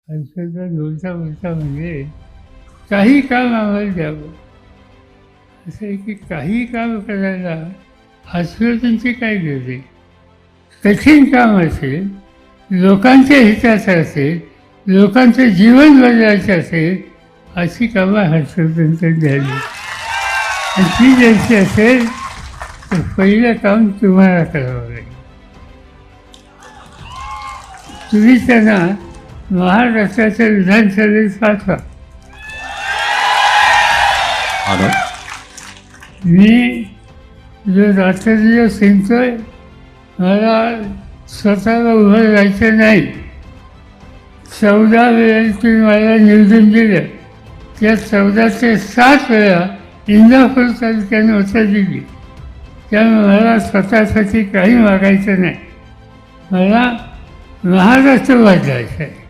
हर्षवर्धन बोलता बोलता म्हणजे काही काम आम्हाला द्यावं असं आहे की काही काम करायला हर्षवर्धनची काय गरज आहे. कठीण काम असेल, लोकांच्या हिताचं असेल, लोकांचं जीवन बदलायचं असेल, अशी कामं हर्षवर्धनकडे द्यावी. आणि ती द्यायची असेल तर पहिलं काम तुम्हाला करावं लागेल. तुम्ही त्यांना महाराष्ट्राच्या विधानसभेत पाठवा. मी जो रात्रदिवस हिंडतोय, मला स्वतःला उभं राहायचं नाही. 14 वेळा तुम्ही मला निवडून दिलं, त्या 14 ते 7 वेळा इंदापूर तालुक्याने उत्तर दिली. त्यामुळे मला स्वतःसाठी काही मागायचं नाही. मला महाराष्ट्र बदलायचं आहे.